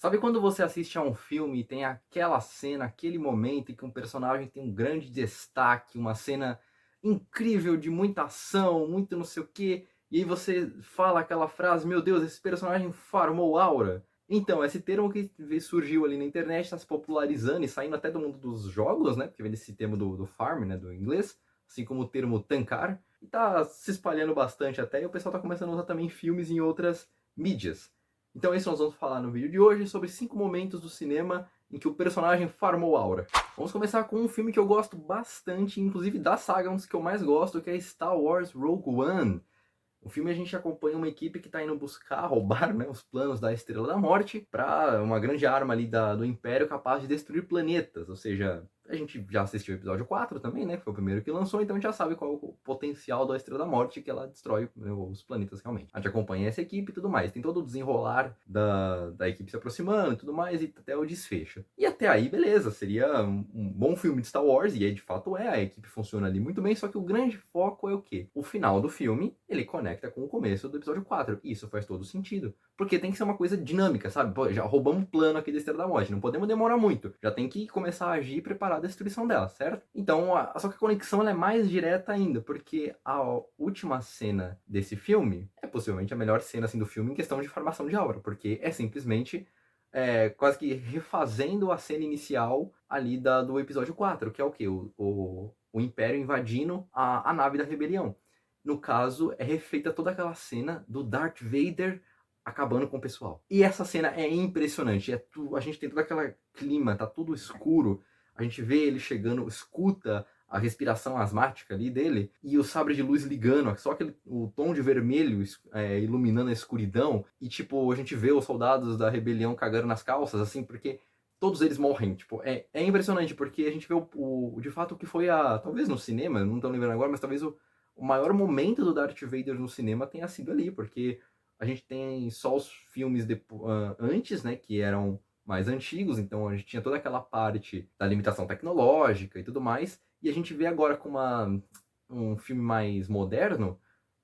Sabe quando você assiste a um filme e tem aquela cena, aquele momento em que um personagem tem um grande destaque, uma cena incrível de muita ação, muito não sei o quê, e aí você fala aquela frase: "Meu Deus, esse personagem farmou aura"? Então, esse termo que surgiu ali na internet, está se popularizando e saindo até do mundo dos jogos, né, porque vem desse termo do farm, né, do inglês, assim como o termo tankar, e tá se espalhando bastante até, e o pessoal tá começando a usar também em filmes e em outras mídias. Então é isso que nós vamos falar no vídeo de hoje, sobre 5 momentos do cinema em que o personagem farmou aura. Vamos começar com um filme que eu gosto bastante, inclusive da saga, um dos que eu mais gosto, que é Star Wars Rogue One. No filme a gente acompanha uma equipe que está indo buscar, roubar, né, os planos da Estrela da Morte para uma grande arma ali do Império capaz de destruir planetas. Ou seja, a gente já assistiu o episódio 4 também, né, que foi o primeiro que lançou, então a gente já sabe qual é o potencial da Estrela da Morte, que ela destrói, né, os planetas realmente. A gente acompanha essa equipe e tudo mais. Tem todo o desenrolar da equipe se aproximando e tudo mais, e até o desfecho. E até aí, beleza, seria um bom filme de Star Wars, e aí de fato é, a equipe funciona ali muito bem, só que o grande foco é o quê? O final do filme, ele conecta com o começo do episódio 4. E isso faz todo sentido. Porque tem que ser uma coisa dinâmica, sabe? Pô, já roubamos um plano aqui da Estrela da Morte, não podemos demorar muito. Já tem que começar a agir e preparar a destruição dela, certo? Então, só que a conexão ela é mais direta ainda, porque a última cena desse filme é possivelmente a melhor cena assim, do filme em questão de formação de aura, porque é simplesmente quase que refazendo a cena inicial ali do episódio 4, que é o quê? O Império invadindo a nave da rebelião. No caso, é refeita toda aquela cena do Darth Vader acabando com o pessoal. E essa cena é impressionante. A gente tem todo aquele clima, tá tudo escuro. A gente vê ele chegando, escuta a respiração asmática ali dele, e o sabre de luz ligando, só o tom de vermelho iluminando a escuridão, e tipo, a gente vê os soldados da rebelião cagando nas calças, assim, porque todos eles morrem, tipo, é impressionante, porque a gente vê de fato o que foi talvez no cinema, não tô lembrando agora, mas talvez o maior momento do Darth Vader no cinema tenha sido ali, porque a gente tem só os filmes antes, né, que eram mais antigos, então a gente tinha toda aquela parte da limitação tecnológica e tudo mais, e a gente vê agora com um filme mais moderno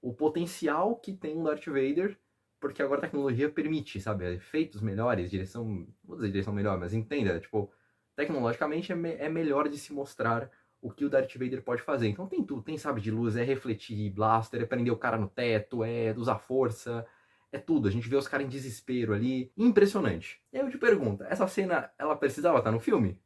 o potencial que tem um Darth Vader, porque agora a tecnologia permite, sabe, efeitos melhores, direção, não vou dizer direção melhor, mas entenda, tipo, tecnologicamente é melhor de se mostrar o que o Darth Vader pode fazer. Então tem tudo, tem sabre de luz, é refletir blaster, é prender o cara no teto, é usar força, é tudo. A gente vê os caras em desespero ali, impressionante. E aí eu te pergunto, essa cena, ela precisava estar no filme?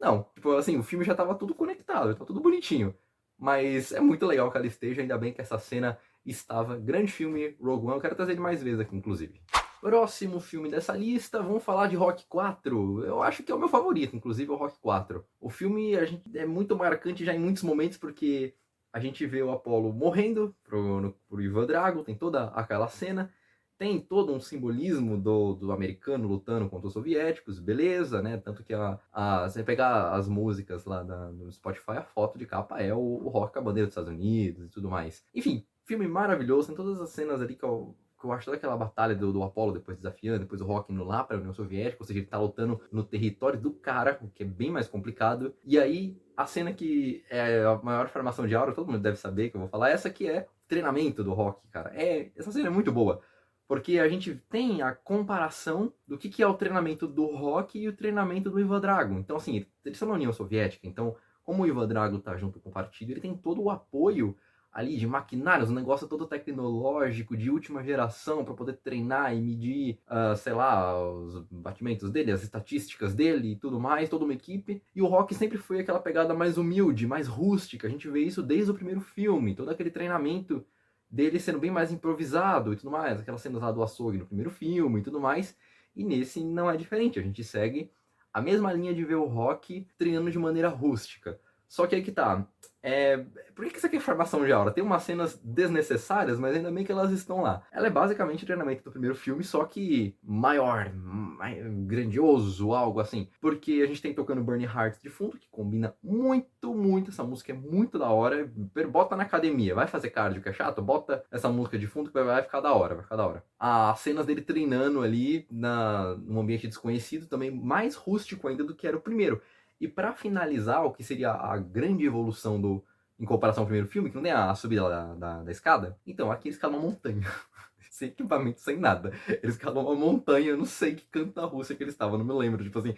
Não, tipo assim, o filme já tava tudo conectado, tá tudo bonitinho. Mas é muito legal que ela esteja, ainda bem que essa cena estava. Grande filme, Rogue One, eu quero trazer ele mais vezes aqui, inclusive. Próximo filme dessa lista, vamos falar de Rock 4. Eu acho que é o meu favorito, inclusive, o Rock 4. O filme é muito marcante já em muitos momentos, porque a gente vê o Apollo morrendo pro Ivan Drago, tem toda aquela cena. Tem todo um simbolismo do americano lutando contra os soviéticos, beleza, né? Tanto que você pegar as músicas lá no Spotify, a foto de capa é o rock com a bandeira dos Estados Unidos e tudo mais. Enfim, filme maravilhoso, tem todas as cenas ali que eu acho toda aquela batalha do Apollo depois desafiando, depois o Rock indo lá para a União Soviética, ou seja, ele tá lutando no território do cara, o que é bem mais complicado. E aí, a cena que é a maior formação de aura, todo mundo deve saber que eu vou falar, essa que é o treinamento do Rock, cara. Essa cena é muito boa. Porque a gente tem a comparação do que é o treinamento do Rock e o treinamento do Ivan Drago. Então, assim, eles são na União Soviética, então, como o Ivan Drago tá junto com o partido, ele tem todo o apoio ali de maquinários, um negócio todo tecnológico, de última geração, para poder treinar e medir, sei lá, os batimentos dele, as estatísticas dele e tudo mais, toda uma equipe. E o Rock sempre foi aquela pegada mais humilde, mais rústica. A gente vê isso desde o primeiro filme, todo aquele treinamento dele sendo bem mais improvisado e tudo mais, aquelas cenas lá do açougue no primeiro filme e tudo mais, e nesse não é diferente, a gente segue a mesma linha de ver o Rock treinando de maneira rústica. Só que aí que tá, por que isso aqui é formação de aura? Tem umas cenas desnecessárias, mas ainda bem que elas estão lá. Ela é basicamente o treinamento do primeiro filme, só que maior, grandioso, algo assim. Porque a gente tem tocando Burning Hearts de fundo, que combina muito, muito. Essa música é muito da hora. Bota na academia, vai fazer cardio que é chato? Bota essa música de fundo que vai ficar da hora, vai ficar da hora. As cenas dele treinando ali num ambiente desconhecido, também mais rústico ainda do que era o primeiro. E para finalizar, o que seria a grande evolução em comparação ao primeiro filme, que não tem a subida da escada, então aqui eles escalam uma montanha. sem equipamento, sem nada. Ele escalou uma montanha, eu não sei que canto da Rússia que ele estava, não me lembro. Tipo assim,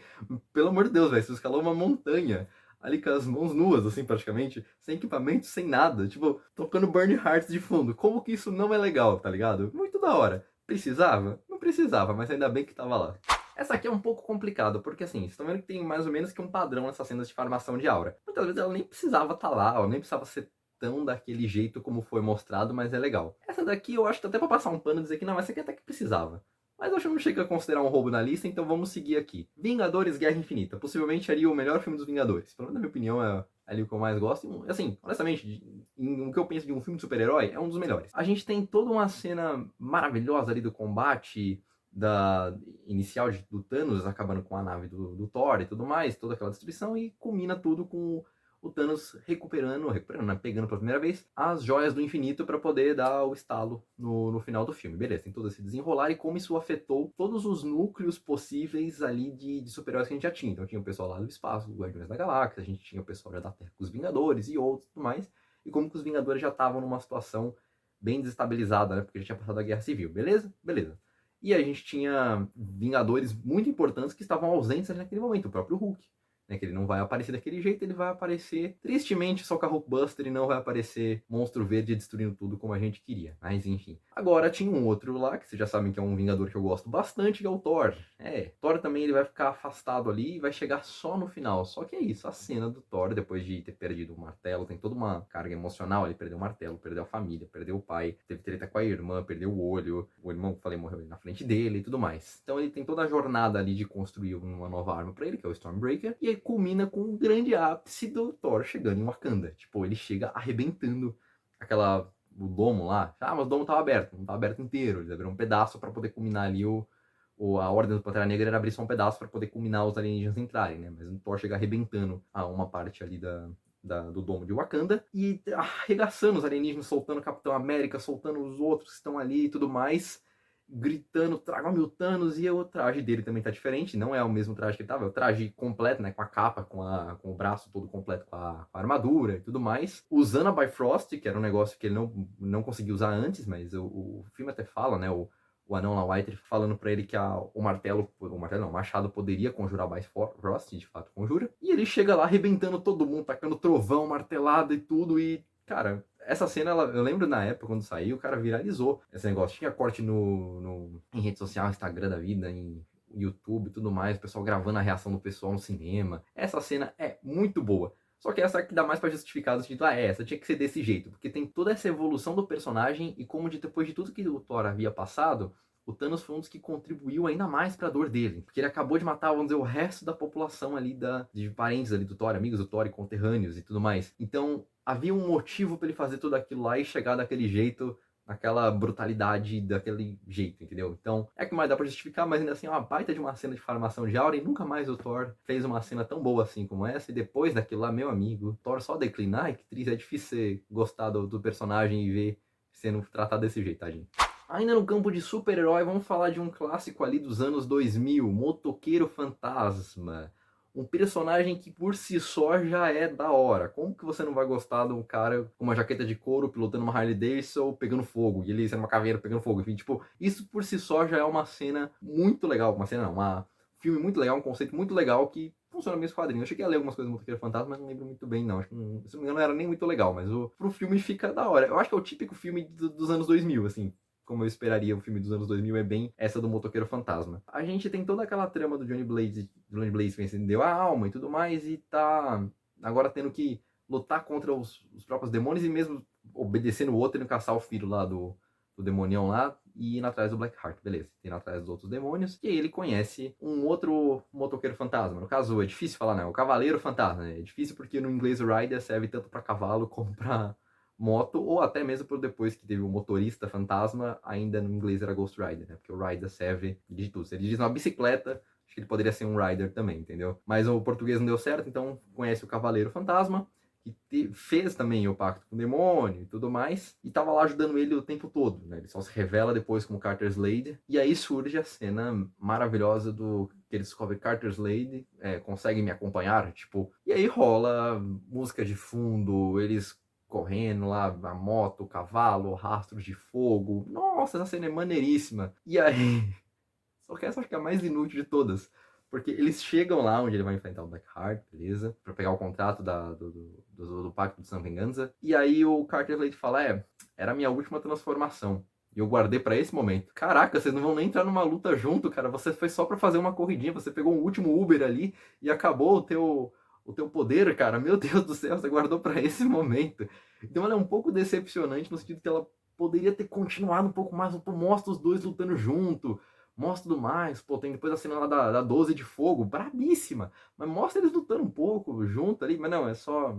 pelo amor de Deus, velho, você escalou uma montanha ali com as mãos nuas, assim, praticamente, sem equipamento, sem nada, tipo, tocando Burn Hearts de fundo. Como que isso não é legal, tá ligado? Muito da hora. Precisava? Não precisava, mas ainda bem que tava lá. Essa aqui é um pouco complicada, porque assim, vocês estão vendo que tem mais ou menos que um padrão nessas cenas de farmação de aura. Muitas vezes ela nem precisava estar lá, ela nem precisava ser tão daquele jeito como foi mostrado, mas é legal. Essa daqui eu acho que até pra passar um pano e dizer que não, essa aqui até que precisava. Mas eu acho que não chega a considerar um roubo na lista, então vamos seguir aqui. Vingadores Guerra Infinita. Possivelmente ali o melhor filme dos Vingadores. Pelo menos na minha opinião é ali o que eu mais gosto. E, assim, honestamente, o que eu penso de um filme de super-herói é um dos melhores. A gente tem toda uma cena maravilhosa ali do combate, da inicial do Thanos acabando com a nave do Thor e tudo mais, toda aquela destruição, e culmina tudo com o Thanos recuperando, né, pegando pela primeira vez as joias do infinito para poder dar o estalo no final do filme. Beleza, tem todo esse desenrolar e como isso afetou todos os núcleos possíveis ali de super-heróis que a gente já tinha. Então tinha o pessoal lá do espaço, o Guardiões da Galáxia, a gente tinha o pessoal já da Terra com os Vingadores e outros e tudo mais, e como que os Vingadores já estavam numa situação bem desestabilizada, né, porque já tinha passado a Guerra Civil. Beleza? Beleza. E a gente tinha Vingadores muito importantes que estavam ausentes ali naquele momento, o próprio Hulk. Né, que ele não vai aparecer daquele jeito, ele vai aparecer tristemente só com a Hulkbuster e não vai aparecer Monstro Verde destruindo tudo como a gente queria. Mas enfim. Agora tinha um outro lá, que vocês já sabem que é um Vingador que eu gosto bastante, que é o Thor. Thor também ele vai ficar afastado ali e vai chegar só no final. Só que é isso, a cena do Thor, depois de ter perdido o martelo, tem toda uma carga emocional. Ele perdeu o martelo, perdeu a família, perdeu o pai, teve treta com a irmã, perdeu o olho. O irmão, que falei, morreu na frente dele e tudo mais. Então ele tem toda a jornada ali de construir uma nova arma pra ele, que é o Stormbreaker. E aí culmina com um grande ápice do Thor chegando em Wakanda. Tipo, ele chega arrebentando o domo lá. Ah, mas o domo tava aberto, não tava aberto inteiro. Eles abriram um pedaço para poder culminar ali a ordem do Pantera Negra era abrir só um pedaço para poder culminar os alienígenas entrarem, né? Mas o Thor chega arrebentando uma parte ali do domo de Wakanda e arregaçando os alienígenas, soltando o Capitão América, soltando os outros que estão ali e tudo mais, gritando, tragam-me o Thanos, e o traje dele também tá diferente, não é o mesmo traje que ele tava, é o traje completo, né, com a capa, com o braço todo completo, com a armadura e tudo mais, usando a Bifrost, que era um negócio que ele não conseguia usar antes, mas o filme até fala, né, o anão lá, o White, falando pra ele que o machado poderia conjurar a Bifrost, de fato conjura, e ele chega lá arrebentando todo mundo, tacando trovão, martelada e tudo, e cara, essa cena, eu lembro na época, quando saiu, o cara viralizou esse negócio. Tinha corte em rede social, Instagram da vida, em YouTube e tudo mais, o pessoal gravando a reação do pessoal no cinema. Essa cena é muito boa. Só que essa que dá mais pra justificar, do título, essa tinha que ser desse jeito. Porque tem toda essa evolução do personagem e como depois de tudo que o Thor havia passado, o Thanos foi um dos que contribuiu ainda mais pra dor dele. Porque ele acabou de matar, vamos dizer, o resto da população ali, de parentes ali do Thor, amigos do Thor e conterrâneos e tudo mais. Então, havia um motivo para ele fazer tudo aquilo lá e chegar daquele jeito, naquela brutalidade, daquele jeito, entendeu? Então, é que mais dá pra justificar, mas ainda assim é uma baita de uma cena de farmação de aura e nunca mais o Thor fez uma cena tão boa assim como essa. E depois daquilo lá, meu amigo, Thor só declina. Ai, que triste, é difícil você gostar do personagem e ver sendo tratado desse jeito, tadinho. Ainda no campo de super-herói, vamos falar de um clássico ali dos anos 2000, Motoqueiro Fantasma. Um personagem que por si só já é da hora. Como que você não vai gostar de um cara com uma jaqueta de couro pilotando uma Harley Davidson pegando fogo? E ele sendo uma caveira pegando fogo. Enfim, tipo, isso por si só já é uma cena muito legal. Uma cena não, um filme muito legal, um conceito muito legal que funciona mesmo quadrinhos. Eu cheguei a ler algumas coisas do Motoqueiro Fantasma, mas não lembro muito bem, não. Acho que, se não me engano, não era nem muito legal, mas pro filme fica da hora. Eu acho que é o típico filme dos anos 2000, assim, como eu esperaria, um filme dos anos 2000 é bem essa do Motoqueiro Fantasma. A gente tem toda aquela trama do Johnny Blaze que venceu a alma e tudo mais, e tá agora tendo que lutar contra os próprios demônios e mesmo obedecendo o outro e não caçar o filho lá do demonião lá e ir atrás do Blackheart, beleza. Indo atrás dos outros demônios. E aí ele conhece um outro motoqueiro fantasma. No caso, é difícil falar, né? O cavaleiro fantasma. Né? É difícil porque no inglês o rider serve tanto para cavalo como para moto, ou até mesmo por depois que teve o motorista fantasma, ainda no inglês era Ghost Rider, né? Porque o rider serve de tudo. Se ele diz uma bicicleta, acho que ele poderia ser um rider também, entendeu? Mas o português não deu certo, então conhece o cavaleiro fantasma, que fez também o pacto com o demônio e tudo mais, e tava lá ajudando ele o tempo todo, né? Ele só se revela depois como Carter Slade, e aí surge a cena maravilhosa do que ele descobre Carter Slade, consegue me acompanhar, tipo, e aí rola música de fundo, eles correndo lá, a moto, o cavalo, rastros de fogo. Nossa, essa cena é maneiríssima. E aí, só que essa acho que é a mais inútil de todas. Porque eles chegam lá onde ele vai enfrentar o Blackheart, beleza? Pra pegar o contrato do Pacto de San Vingança. E aí o Carter Slade fala, era a minha última transformação. E eu guardei pra esse momento. Caraca, vocês não vão nem entrar numa luta junto, cara. Você foi só pra fazer uma corridinha. Você pegou um último Uber ali e acabou o teu poder, cara. Meu Deus do céu, você guardou pra esse momento. Então ela é um pouco decepcionante no sentido que ela poderia ter continuado um pouco mais. Mostra os dois lutando junto, mostra tudo mais. Pô, tem depois a cena lá da 12 de fogo, brabíssima. Mas mostra eles lutando um pouco junto ali. Mas não, é só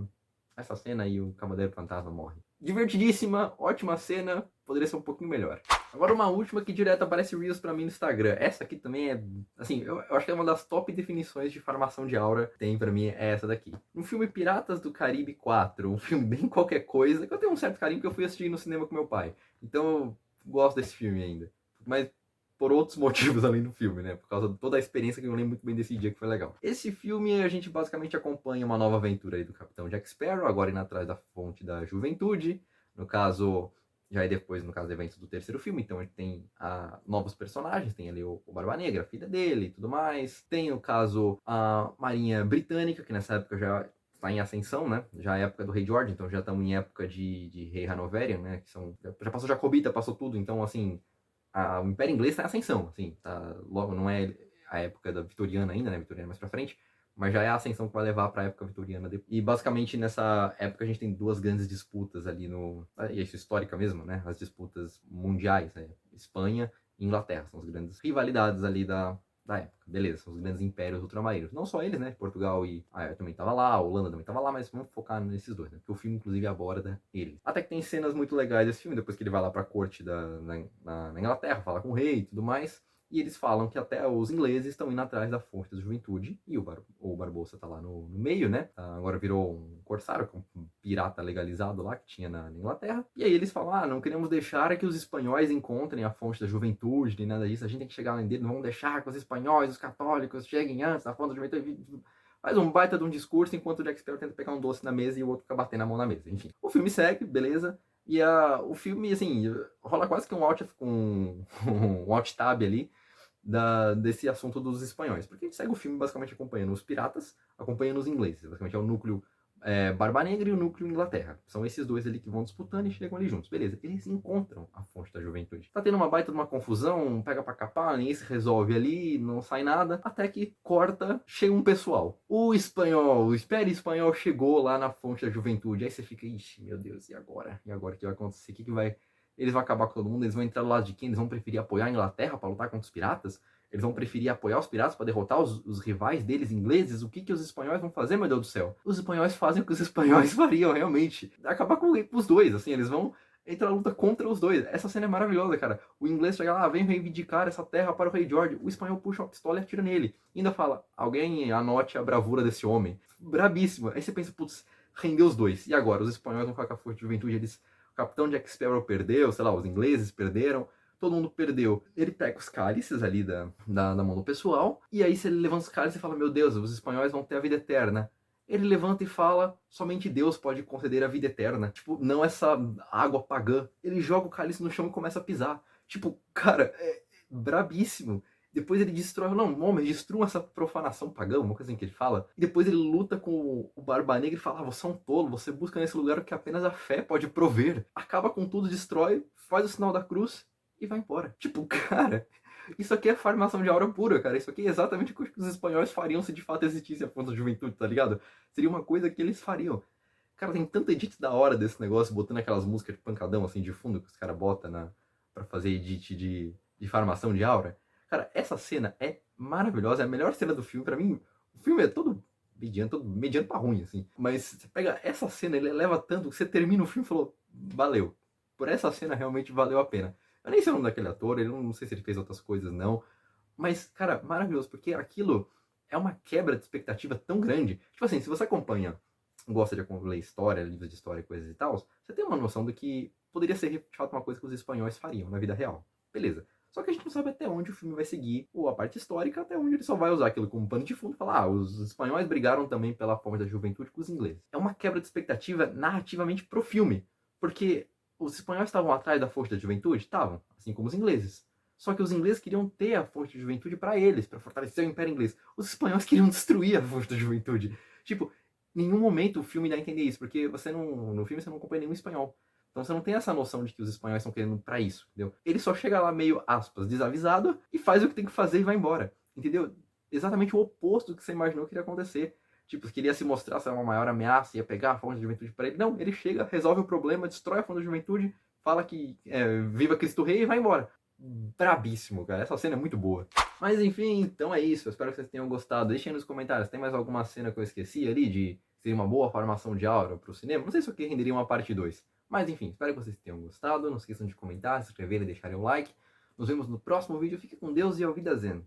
essa cena e o Cavaleiro Fantasma morre. Divertidíssima, ótima cena, poderia ser um pouquinho melhor. Agora uma última que direto aparece Reels pra mim no Instagram. Essa aqui também é, assim, eu acho que é uma das top definições de farmação de aura que tem pra mim, é essa daqui. No filme Piratas do Caribe 4, um filme bem qualquer coisa, que eu tenho um certo carinho porque eu fui assistir no cinema com meu pai. Então eu gosto desse filme ainda. Mas por outros motivos além do filme, né? Por causa de toda a experiência que eu lembro muito bem desse dia, que foi legal. Esse filme a gente basicamente acompanha uma nova aventura aí do Capitão Jack Sparrow, agora indo atrás da fonte da juventude. No caso, já é depois, no caso, do evento do terceiro filme, então a gente tem novos personagens, tem ali o Barba Negra, a filha dele e tudo mais. Tem, no caso, a Marinha Britânica, que nessa época já está em ascensão, né? Já é época do Rei George, então já estamos em época de Rei Hanoverian, né? Que são, já passou Jacobita, passou tudo, então, assim, o Império Inglês está em ascensão, assim, tá, logo não é a época da Vitoriana ainda, né? Vitoriana mais pra frente, mas já é a ascensão que vai levar para a época vitoriana. E basicamente nessa época a gente tem duas grandes disputas ali e isso histórica mesmo, né? As disputas mundiais, né? Espanha e Inglaterra, são as grandes rivalidades ali da época. Beleza, são os grandes impérios ultramarinos. Não só eles, né? Portugal e também tava lá, a Holanda também tava lá, mas vamos focar nesses dois, né? Porque o filme, inclusive, aborda eles. Até que tem cenas muito legais desse filme, depois que ele vai lá pra corte na Inglaterra, fala com o rei e tudo mais. E eles falam que até os ingleses estão indo atrás da fonte da juventude. E o Barbossa tá lá no meio, né? Agora virou um corsário, um pirata legalizado lá que tinha na Inglaterra. E aí eles falam, não queremos deixar que os espanhóis encontrem a fonte da juventude, nem nada disso. A gente tem que chegar além dele, não vamos deixar que os espanhóis, os católicos cheguem antes da fonte da juventude. Faz um baita de um discurso enquanto o Jack Sparrow tenta pegar um doce na mesa e o outro fica batendo a mão na mesa. Enfim, o filme segue, beleza. E o filme, assim, rola quase que um alt tab ali desse assunto dos espanhóis. Porque a gente segue o filme basicamente acompanhando os piratas, acompanhando os ingleses. Basicamente é o núcleo Barba Negra e o núcleo Inglaterra. São esses dois ali que vão disputando e chegam ali juntos. Beleza, eles encontram a fonte da juventude. Tá tendo uma baita de uma confusão, pega pra capar, ninguém se resolve ali, não sai nada, até que corta, chega um pessoal. O Espere Espanhol chegou lá na fonte da juventude. Aí você fica, ixi, meu Deus, e agora? E agora o que vai acontecer? O que vai... Eles vão acabar com todo mundo, eles vão entrar do lado de quem? Eles vão preferir apoiar a Inglaterra para lutar contra os piratas? Eles vão preferir apoiar os piratas para derrotar os rivais deles, ingleses? O que os espanhóis vão fazer, meu Deus do céu? Os espanhóis fazem o que os espanhóis fariam, realmente. Acabar com os dois, assim, eles vão entrar na luta contra os dois. Essa cena é maravilhosa, cara. O inglês chega lá, vem reivindicar essa terra para o rei George. O espanhol puxa uma pistola e atira nele. E ainda fala, alguém anote a bravura desse homem. Brabíssimo. Aí você pensa, putz, rendeu os dois. E agora? Os espanhóis vão ficar com a força de juventude, eles... O Capitão Jack Sparrow perdeu, sei lá, os ingleses perderam, todo mundo perdeu. Ele pega os cálices ali da mão do pessoal, e aí se ele levanta os cálices e fala, meu Deus, os espanhóis vão ter a vida eterna. Ele levanta e fala, somente Deus pode conceder a vida eterna. Tipo, não essa água pagã. Ele joga o cálice no chão e começa a pisar. Tipo, cara, é brabíssimo. Depois ele destrói, não, homem, destrua essa profanação pagã, uma coisa assim que ele fala. E depois ele luta com o Barba Negra e fala, você é um tolo, você busca nesse lugar o que apenas a fé pode prover. Acaba com tudo, destrói, faz o sinal da cruz e vai embora. Tipo, cara, isso aqui é farmação de aura pura, cara. Isso aqui é exatamente o que os espanhóis fariam se de fato existisse a fonte da juventude, tá ligado? Seria uma coisa que eles fariam. Cara, tem tanto edit da hora desse negócio, botando aquelas músicas de pancadão assim de fundo que os caras botam pra fazer edit de farmação de aura. Cara, essa cena é maravilhosa, é a melhor cena do filme. Pra mim, o filme é todo mediano pra ruim, assim. Mas você pega essa cena, ele eleva tanto que você termina o filme e falou, valeu. Por essa cena realmente valeu a pena. Eu nem sei o nome daquele ator, ele não sei se ele fez outras coisas, não. Mas, cara, maravilhoso, porque aquilo é uma quebra de expectativa tão grande. Tipo assim, se você acompanha, gosta de ler história, livros de história e coisas e tal, você tem uma noção do que poderia ser de fato uma coisa que os espanhóis fariam na vida real. Beleza. Só que a gente não sabe até onde o filme vai seguir, ou a parte histórica, até onde ele só vai usar aquilo como pano de fundo e falar, os espanhóis brigaram também pela forma da juventude com os ingleses. É uma quebra de expectativa narrativamente pro filme, porque os espanhóis estavam atrás da força da juventude? Estavam, assim como os ingleses. Só que os ingleses queriam ter a força da juventude para eles, para fortalecer o Império Inglês. Os espanhóis queriam destruir a força da juventude. Tipo, em nenhum momento o filme dá a entender isso, porque você não, no filme você não acompanha nenhum espanhol. Então você não tem essa noção de que os espanhóis estão querendo para isso, entendeu? Ele só chega lá meio, aspas, desavisado e faz o que tem que fazer e vai embora, entendeu? Exatamente o oposto do que você imaginou que iria acontecer. Tipo, queria se mostrar ser uma maior ameaça, ia pegar a fonte da juventude para ele. Não, ele chega, resolve o problema, destrói a fonte da juventude, fala que viva Cristo Rei e vai embora. Brabíssimo, cara. Essa cena é muito boa. Mas enfim, então é isso. Eu espero que vocês tenham gostado. Deixem nos comentários. Tem mais alguma cena que eu esqueci ali de ser uma boa formação de aura pro cinema? Não sei se aqui renderia uma parte 2. Mas enfim, espero que vocês tenham gostado. Não esqueçam de comentar, se inscrever e deixarem o like. Nos vemos no próximo vídeo. Fique com Deus e ao Wiedersehen.